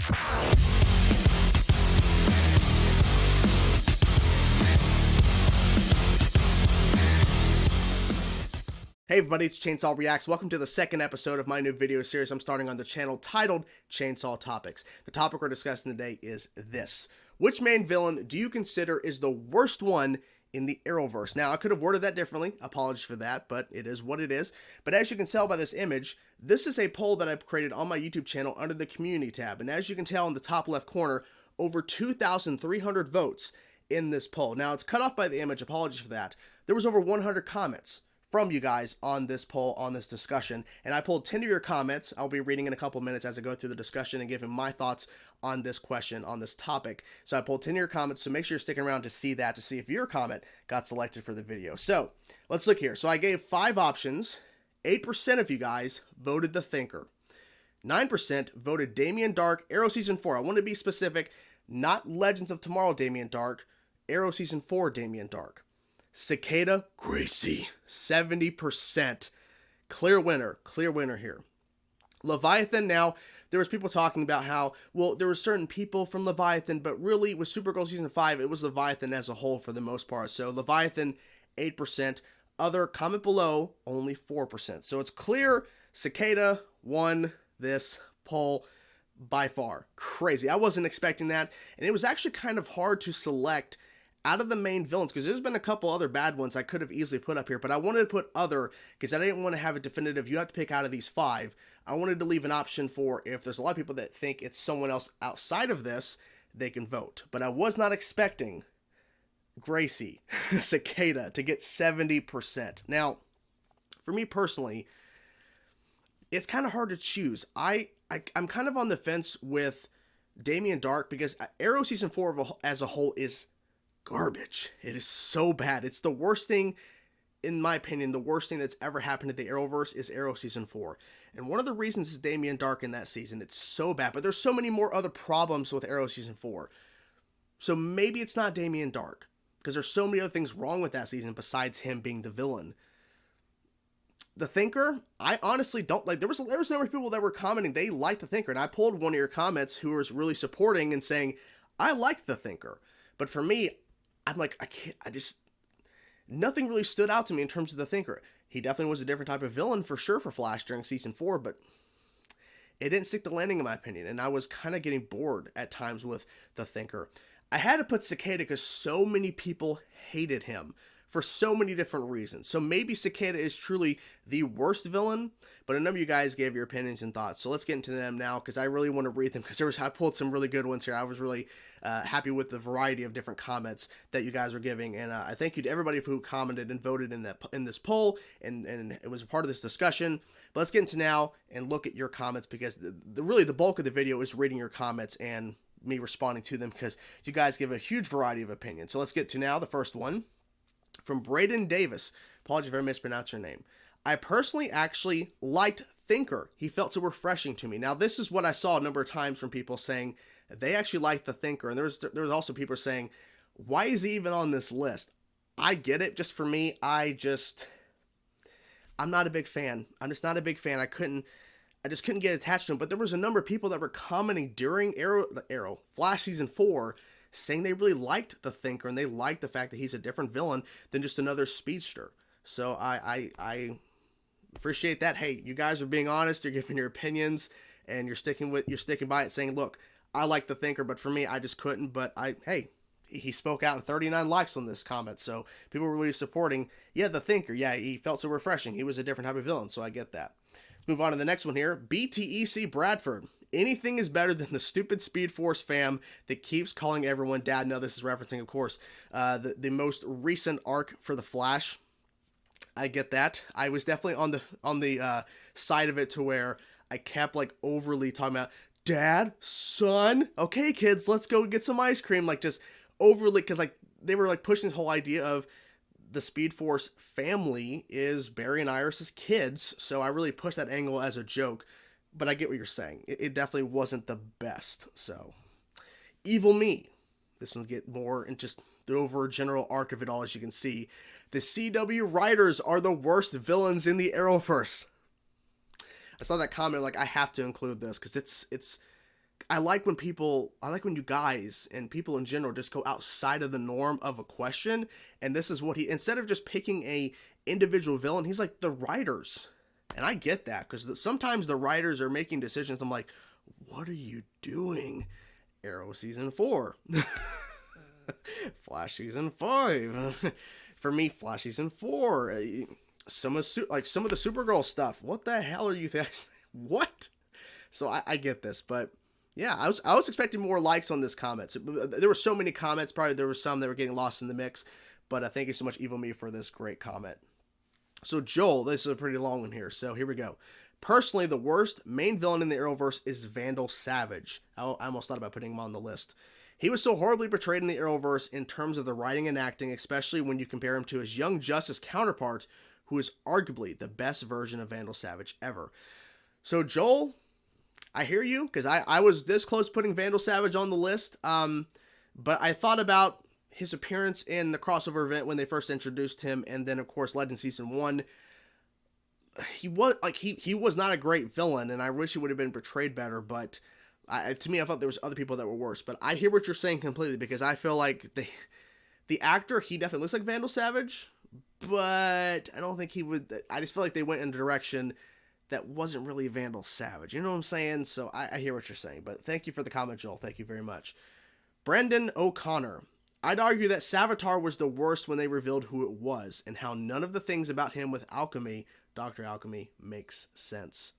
Hey everybody, it's Chainsaw Reacts. Welcome to the second episode of my new video series I'm starting on the channel titled Chainsaw Topics. The topic we're discussing today is this. Which main villain do you consider is the worst one in the Arrowverse? Now, I could have worded that differently. Apologies for that, but it is what it is. But as you can tell by this image, this is a poll that I've created on my YouTube channel under the community tab. And as you can tell in the top left corner, over 2,300 votes in this poll. Now, it's cut off by the image. Apologies for that. There was over 100 comments from you guys on this poll, on this discussion, and I pulled 10 of your comments. I'll be reading in a couple minutes as I go through the discussion and giving my thoughts on this question, on this topic. So I pulled 10 of your comments, so make sure you're sticking around to see that, to see if your comment got selected for the video. So let's look here. So I gave 5 options. 8% of you guys voted the Thinker. 9% voted Damien Dark, Arrow Season 4. I want to be specific, not Legends of Tomorrow Damien Dark, Arrow Season 4 Damien Dark. Cicada, Gracie, 70%. Clear winner here. Leviathan, now, there was people talking about how, well, there were certain people from Leviathan, but really, with Supergirl Season 5, it was Leviathan as a whole for the most part. So, Leviathan, 8%. Other, comment below, only 4%. So, it's clear Cicada won this poll by far. Crazy. I wasn't expecting that, and it was actually kind of hard to select out of the main villains, because there's been a couple other bad ones I could have easily put up here, but I wanted to put other, because I didn't want to have a definitive, you have to pick out of these 5. I wanted to leave an option for, if there's a lot of people that think it's someone else outside of this, they can vote. But I was not expecting Gracie, Cicada, to get 70%. Now, for me personally, it's kind of hard to choose. I'm kind of on the fence with Damien Dark, because Arrow Season 4 as a whole is garbage. It is so bad. It's the worst thing, in my opinion, the worst thing that's ever happened to the Arrowverse is Arrow Season 4. And one of the reasons is Damien Dark in that season. It's so bad. But there's so many more other problems with Arrow Season 4. So maybe it's not Damien Dark, because there's so many other things wrong with that season besides him being the villain. The Thinker, I honestly don't like. There was a number of people that were commenting they liked the Thinker. And I pulled one of your comments who was really supporting and saying, I like the Thinker. But for me, I'm like, nothing really stood out to me in terms of the Thinker. He definitely was a different type of villain for sure for Flash during Season 4, but it didn't stick the landing in my opinion, and I was kind of getting bored at times with the Thinker. I had to put Cicada because so many people hated him for so many different reasons. So maybe Cicada is truly the worst villain, but a number of you guys gave your opinions and thoughts. So let's get into them now, because I really want to read them, because I pulled some really good ones here. I was really happy with the variety of different comments that you guys were giving, and I thank you to everybody who commented and voted in this poll, and it was a part of this discussion. But let's get into now and look at your comments, because really the bulk of the video is reading your comments and me responding to them, because you guys give a huge variety of opinions. So let's get to now the first one. From Braden Davis. Apologies if I mispronounced your name. I personally actually liked Thinker. He felt so refreshing to me. Now, this is what I saw a number of times from people saying they actually liked the Thinker. And there was also people saying, why is he even on this list? I get it. Just for me, I'm not a big fan. I'm just not a big fan. I just couldn't get attached to him. But there was a number of people that were commenting during Flash Season 4 saying they really liked the Thinker, and they liked the fact that he's a different villain than just another speedster. So I appreciate that. Hey, you guys are being honest, you're giving your opinions, and you're sticking by it, saying, look, I like the Thinker, but for me, I just couldn't. But hey, he spoke out, and 39 likes on this comment, so people were really supporting, yeah, the Thinker. Yeah, he felt so refreshing. He was a different type of villain, so I get that. Let's move on to the next one here. BTEC Bradford. Anything is better than the stupid Speed Force fam that keeps calling everyone dad. Now, this is referencing, of course, the most recent arc for the Flash. I get that. I was definitely on the side of it to where I kept like overly talking about dad, son. Okay, kids, let's go get some ice cream. Like just overly, because like they were like pushing this whole idea of the Speed Force family is Barry and Iris's kids. So I really pushed that angle as a joke. But I get what you're saying. It definitely wasn't the best. So, Evil Me. This one get more in just the overall general arc of it all, as you can see. The CW writers are the worst villains in the Arrowverse. I saw that comment, like, I have to include this, because it's I like when you guys and people in general just go outside of the norm of a question. And this is what instead of just picking a individual villain, he's like the writers. And I get that because sometimes the writers are making decisions. I'm like, what are you doing? Arrow season 4, Flash season 5. For me, Flash season 4. Some of the Supergirl stuff. What the hell are you guys? What? So I get this, but yeah, I was expecting more likes on this comment. There were so many comments. Probably there were some that were getting lost in the mix. But thank you so much, Evil Me, for this great comment. So Joel, this is a pretty long one here. So here we go. Personally, the worst main villain in the Arrowverse is Vandal Savage. I almost thought about putting him on the list. He was so horribly portrayed in the Arrowverse in terms of the writing and acting, especially when you compare him to his Young Justice counterpart, who is arguably the best version of Vandal Savage ever. So Joel, I hear you, because I was this close putting Vandal Savage on the list, but I thought about his appearance in the crossover event when they first introduced him, and then of course Legend Season 1. He was not a great villain, and I wish he would have been portrayed better, but to me I thought there was other people that were worse. But I hear what you're saying completely, because I feel like the actor, he definitely looks like Vandal Savage, but I don't think he would. I just feel like they went in a direction that wasn't really Vandal Savage. You know what I'm saying? So I hear what you're saying, but thank you for the comment, Joel. Thank you very much. Brendan O'Connor. I'd argue that Savitar was the worst when they revealed who it was, and how none of the things about him with alchemy, Dr. Alchemy, makes sense.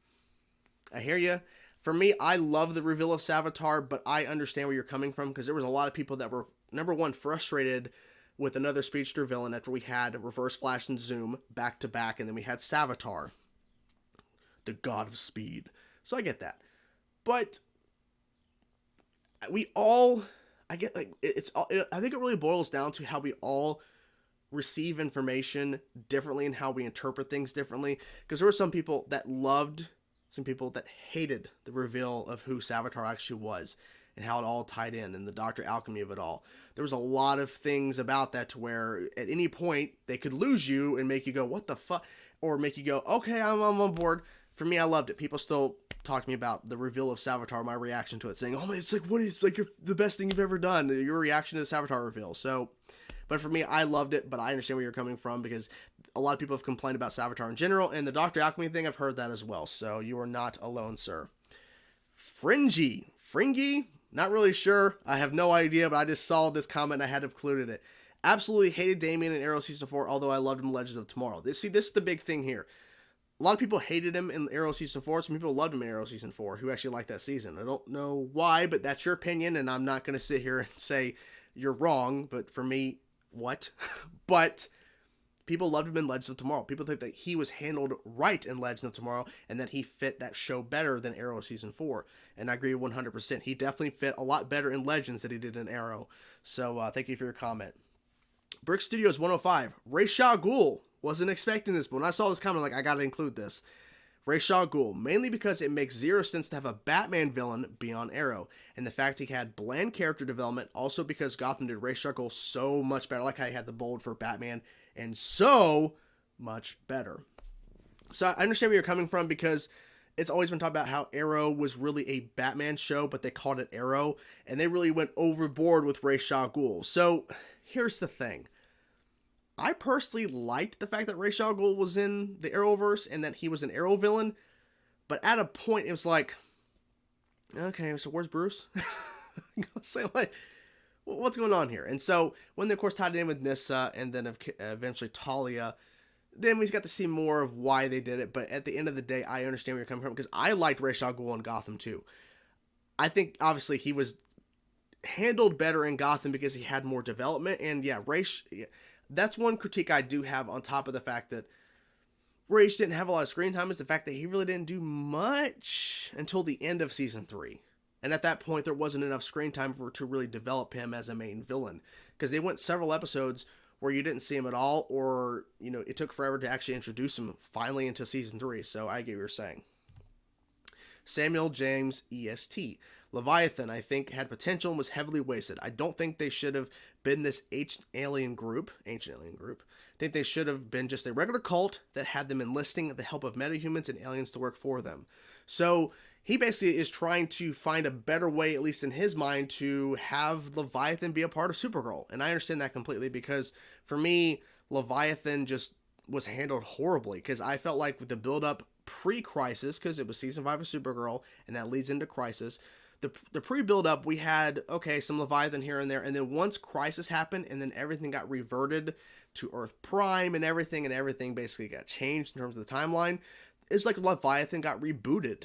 I hear you. For me, I love the reveal of Savitar, but I understand where you're coming from, because there was a lot of people that were, number one, frustrated with another speedster villain after we had Reverse Flash and Zoom back to back, and then we had Savitar, the god of speed. So I get that. But we all, I get, like, I think it really boils down to how we all receive information differently and how we interpret things differently. Because there were some people that loved, some people that hated the reveal of who Savitar actually was and how it all tied in and the Dr. Alchemy of it all. There was a lot of things about that to where at any point they could lose you and make you go, what the fuck? Or make you go, okay, I'm on board. For me, I loved it. People still talk to me about the reveal of Savitar, my reaction to it, saying, "Oh man, it's like the best thing you've ever done." Your reaction to the Savitar reveal. So, but for me, I loved it. But I understand where you're coming from, because a lot of people have complained about Savitar in general, and the Dr. Alchemy thing, I've heard that as well. So you are not alone, sir. Fringy, not really sure. I have no idea, but I just saw this comment and I had to include it. Absolutely hated Damian in Arrow Season 4, although I loved him in Legends of Tomorrow. This is the big thing here. A lot of people hated him in Arrow Season 4. Some people loved him in Arrow Season 4 who actually liked that season. I don't know why, but that's your opinion, and I'm not going to sit here and say you're wrong. But for me, what? But people loved him in Legends of Tomorrow. People think that he was handled right in Legends of Tomorrow and that he fit that show better than Arrow Season 4. And I agree 100%. He definitely fit a lot better in Legends than he did in Arrow. So thank you for your comment. Brick Studios 105. Shaw Ghoul. Wasn't expecting this, but when I saw this comment, I gotta include this. Shaw Ghoul, mainly because it makes zero sense to have a Batman villain be on Arrow, and the fact he had bland character development, also because Gotham did Shaw Ghoul so much better, like how he had the bold for Batman, and so much better. So I understand where you're coming from, because it's always been talked about how Arrow was really a Batman show, but they called it Arrow, and they really went overboard with Shaw Ghoul. So here's the thing. I personally liked the fact that Shaw Ghoul was in the Arrowverse and that he was an Arrow villain, but at a point it was like, okay, so where's Bruce? So like, what's going on here? And so when they of course tied it in with Nyssa and then eventually Talia, then we got to see more of why they did it. But at the end of the day, I understand where you're coming from, because I liked Shaw Ghoul in Gotham too. I think obviously he was handled better in Gotham because he had more development, and yeah, that's one critique I do have, on top of the fact that Raish didn't have a lot of screen time, is the fact that he really didn't do much until the end of Season 3. And at that point, there wasn't enough screen time to really develop him as a main villain. Because they went several episodes where you didn't see him at all, or, it took forever to actually introduce him finally into Season 3. So I get what you're saying. Samuel James EST. Leviathan, I think, had potential and was heavily wasted. I don't think they should have been this ancient alien group. I think they should have been just a regular cult that had them enlisting the help of metahumans and aliens to work for them. So he basically is trying to find a better way, at least in his mind, to have Leviathan be a part of Supergirl. And I understand that completely, because for me, Leviathan just was handled horribly, because I felt like with the build-up pre-Crisis, because it was season 5 of Supergirl, and that leads into Crisis, the pre-build-up, we had, okay, some Leviathan here and there, and then once Crisis happened, and then everything got reverted to Earth Prime and everything basically got changed in terms of the timeline. It's like Leviathan got rebooted.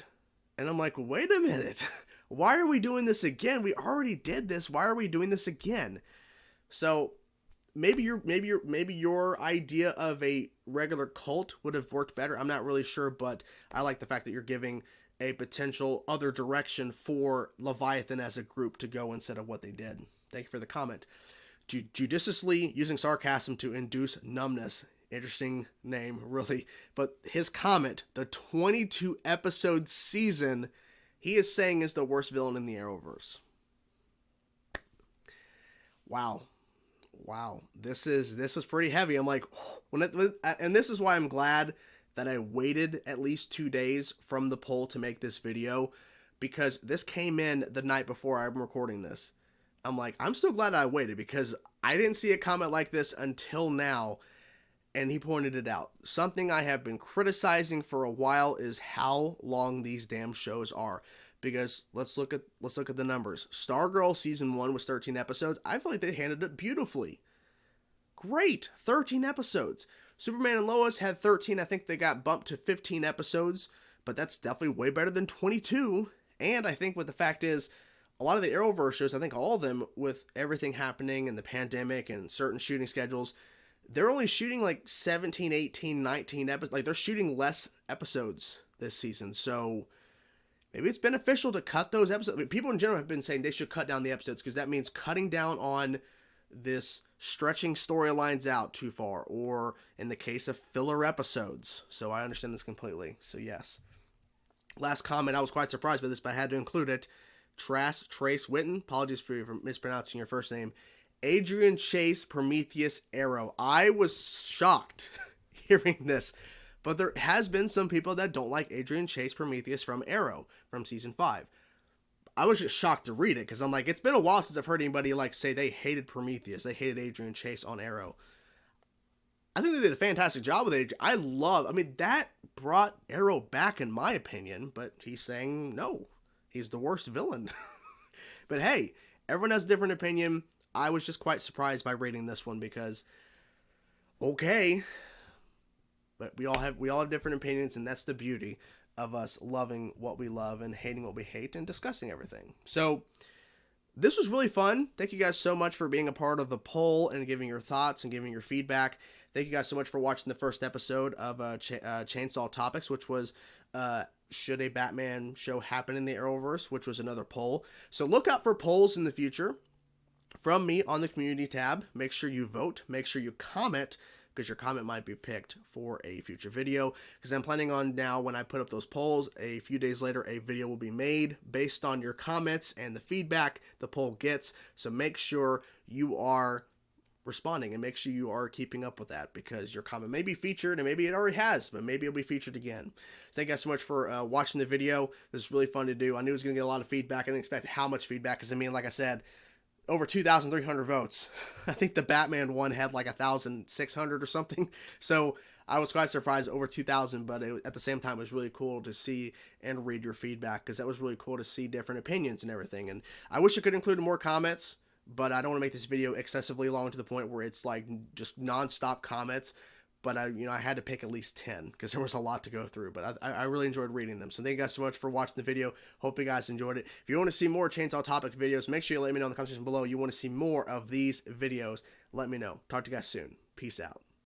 And I'm like, wait a minute. Why are we doing this again? We already did this. Why are we doing this again? So maybe your idea of a regular cult would have worked better. I'm not really sure, but I like the fact that you're giving a potential other direction for Leviathan as a group to go instead of what they did. Thank you for the comment. Judiciously using sarcasm to induce numbness. Interesting name, really. But his comment, the 22 episode season, he is saying is the worst villain in the Arrowverse. Wow. This was pretty heavy. I'm like, and this is why I'm glad that I waited at least 2 days from the poll to make this video, because this came in the night before I'm recording this. I'm like, I'm so glad I waited, because I didn't see a comment like this until now, and he pointed it out. Something I have been criticizing for a while is how long these damn shows are. Because let's look at the numbers. Stargirl season 1 was 13 episodes. I feel like they handled it beautifully. Great, 13 episodes. Superman and Lois had 13. I think they got bumped to 15 episodes, but that's definitely way better than 22. And I think what the fact is, a lot of the Arrowverse shows, I think all of them, with everything happening and the pandemic and certain shooting schedules, they're only shooting like 17, 18, 19 episodes. Like, they're shooting less episodes this season. So maybe it's beneficial to cut those episodes. I mean, people in general have been saying they should cut down the episodes, because that means cutting down on this stretching storylines out too far, or in the case of filler episodes. So I understand this completely. So yes. Last comment, I was quite surprised by this, but I had to include it. Trace Witten, apologies for mispronouncing your first name. Adrian Chase Prometheus Arrow. I was shocked hearing this, but there has been some people that don't like Adrian Chase Prometheus from Arrow from season 5. I was just shocked to read it, because I'm like, it's been a while since I've heard anybody like say they hated Prometheus, they hated Adrian Chase on Arrow. I think they did a fantastic job with Adrian. I mean, that brought Arrow back in my opinion, but he's saying no, he's the worst villain. But hey, everyone has a different opinion. I was just quite surprised by rating this one, because okay, but we all have different opinions, and that's the beauty of us loving what we love and hating what we hate and discussing everything. So this was really fun. Thank you guys so much for being a part of the poll and giving your thoughts and giving your feedback. Thank you guys so much for watching the first episode of Chainsaw Topics, which was should a Batman show happen in the Arrowverse, which was another poll. So look out for polls in the future from me on the community tab. Make sure you vote. Make sure you comment, because your comment might be picked for a future video. Because I'm planning on, now when I put up those polls, a few days later a video will be made based on your comments and the feedback the poll gets. So make sure you are responding, and make sure you are keeping up with that, because your comment may be featured, and maybe it already has, but maybe it'll be featured again. So thank you guys so much for watching the video. This is really fun to do. I knew it was going to get a lot of feedback. I didn't expect how much feedback, because I mean, like I said, over 2,300 votes. I think the Batman one had like 1,600 or something. So I was quite surprised, over 2,000, but at the same time, it was really cool to see and read your feedback, because that was really cool to see different opinions and everything. And I wish I could include more comments, but I don't want to make this video excessively long to the point where it's like just nonstop comments. But I had to pick at least 10, because there was a lot to go through. But I really enjoyed reading them. So thank you guys so much for watching the video. Hope you guys enjoyed it. If you want to see more Chainsaw Topic videos, make sure you let me know in the comment section below. You want to see more of these videos, let me know. Talk to you guys soon. Peace out.